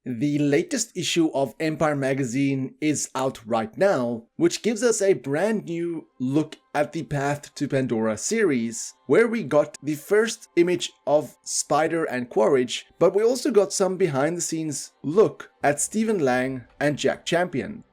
The latest issue of Empire magazine is out right now, which gives us a brand new look at the Path to Pandora series, where we got the first image of Spider and QUARITCH, but we also got some behind the scenes look at Stephen Lang and Jack Champion.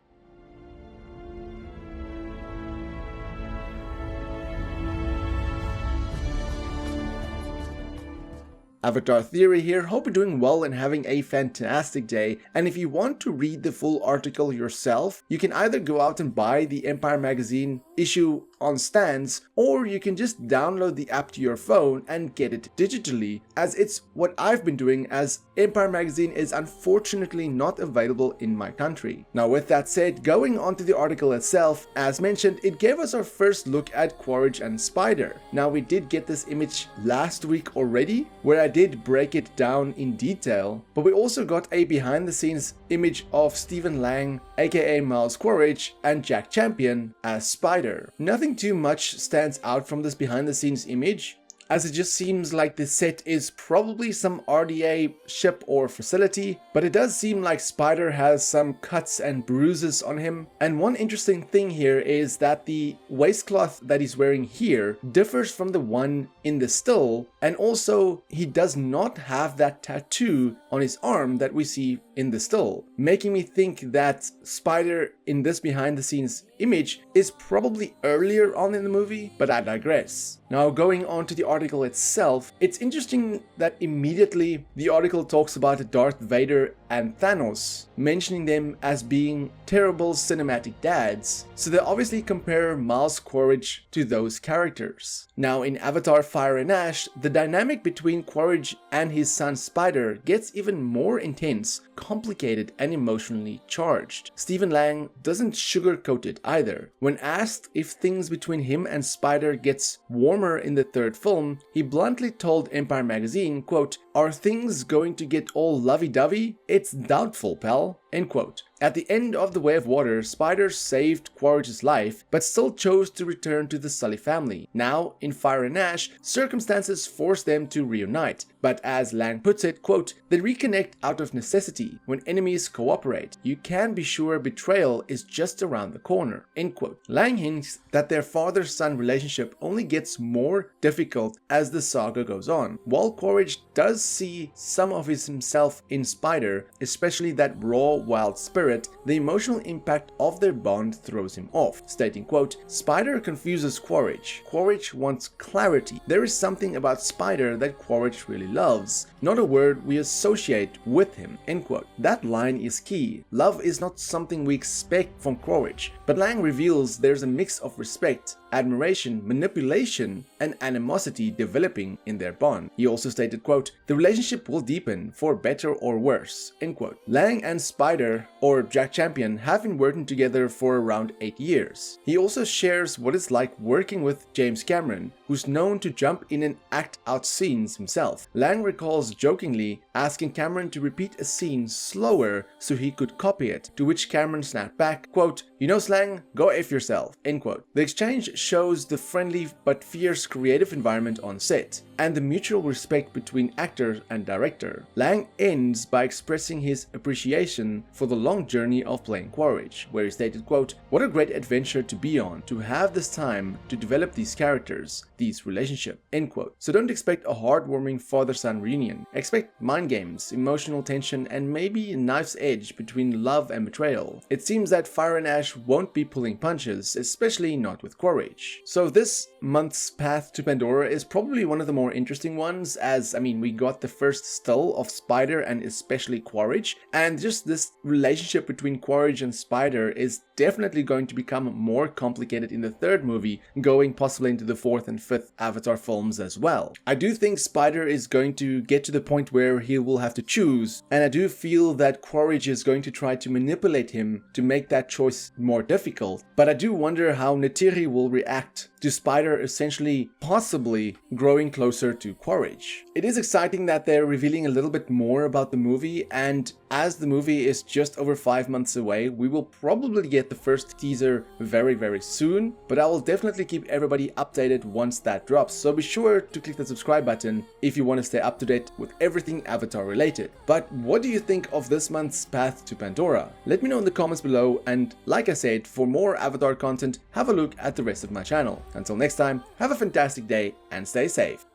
Avatar Theory here, hope you're doing well and having a fantastic day, and if you want to read the full article yourself, you can either go out and buy the Empire magazine issue on stands, or you can just download the app to your phone and get it digitally, as it's what I've been doing, as Empire magazine is unfortunately not available in my country. Now with that said, going on to the article itself, as mentioned, it gave us our first look at QUARITCH and Spider. Now we did get this image last week already, where I did break it down in detail, but we also got a behind the scenes image of Stephen Lang, aka Miles QUARITCH, and Jack Champion as Spider. Nothing too much stands out from this behind the scenes image, as it just seems like the set is probably some RDA ship or facility, but it does seem like Spider has some cuts and bruises on him. And one interesting thing here is that the waistcloth that he's wearing here differs from the one in the still, and also he does not have that tattoo on his arm that we see in the still, making me think that Spider in this behind the scenes image is probably earlier on in the movie, but I digress. Now going on to the article itself, it's interesting that immediately the article talks about Darth Vader and Thanos, mentioning them as being terrible cinematic dads, so they obviously compare Miles QUARITCH to those characters. Now in Avatar Fire and Ash, the dynamic between QUARITCH and his son Spider gets even more intense, complicated and emotionally charged. Stephen Lang doesn't sugarcoat it either. When asked if things between him and Spider gets warmer in the third film, he bluntly told Empire magazine, quote, "Are things going to get all lovey-dovey? It's doubtful, pal." End quote. At the end of The Way of Water, Spider saved QUARITCH's life, but still chose to return to the Sully family. Now, in Fire and Ash, circumstances force them to reunite, but as Lang puts it, quote, "They reconnect out of necessity. When enemies cooperate, you can be sure betrayal is just around the corner." End quote. Lang hints that their father-son relationship only gets more difficult as the saga goes on. While QUARITCH does see some of himself in Spider, especially that raw, wild spirit, the emotional impact of their bond throws him off, stating, quote, "Spider confuses QUARITCH. QUARITCH wants clarity. There is something about Spider that QUARITCH really loves, not a word we associate with him." End quote. That line is key. Love is not something we expect from QUARITCH, but Lang reveals there's a mix of respect, admiration, manipulation, and animosity developing in their bond. He also stated, quote, "The relationship will deepen, for better or worse." End quote. Lang and Spider, or Jack Champion, have been working together for around 8 years. He also shares what it's like working with James Cameron, who's known to jump in and act out scenes himself. Lang recalls jokingly asking Cameron to repeat a scene slower so he could copy it, to which Cameron snapped back, quote, "You know slang? Go F yourself." End quote. The exchange shows the friendly but fierce creative environment on set, and the mutual respect between actor and director. Lang ends by expressing his appreciation for the long journey of playing QUARITCH, where he stated, quote, "What a great adventure to be on, to have this time to develop these characters, these relationships." End quote. So don't expect a heartwarming father-son reunion. Expect mind games, emotional tension, and maybe a knife's edge between love and betrayal. It seems that Fire and Ash won't be pulling punches, especially not with QUARITCH. So this month's Path to Pandora is probably one of the more interesting ones, as, I mean, we got the first still of Spider and especially QUARITCH, and just this relationship between QUARITCH and Spider is definitely going to become more complicated in the third movie, going possibly into the fourth and fifth Avatar films as well. I do think Spider is going to get to the point where he will have to choose, and I do feel that QUARITCH is going to try to manipulate him to make that choice more difficult, but I do wonder how Neytiri will react to Spider essentially possibly growing closer to QUARITCH. It is exciting that they're revealing a little bit more about the movie, and as the movie is just over 5 months away, we will probably get the first teaser very soon, but I will definitely keep everybody updated once once that drops, so be sure to click the subscribe button if you want to stay up to date with everything Avatar related. But what do you think of this month's path to Pandora? Let me know in the comments below, and like I said, for more Avatar content, have a look at the rest of my channel. Until next time, have a fantastic day and stay safe.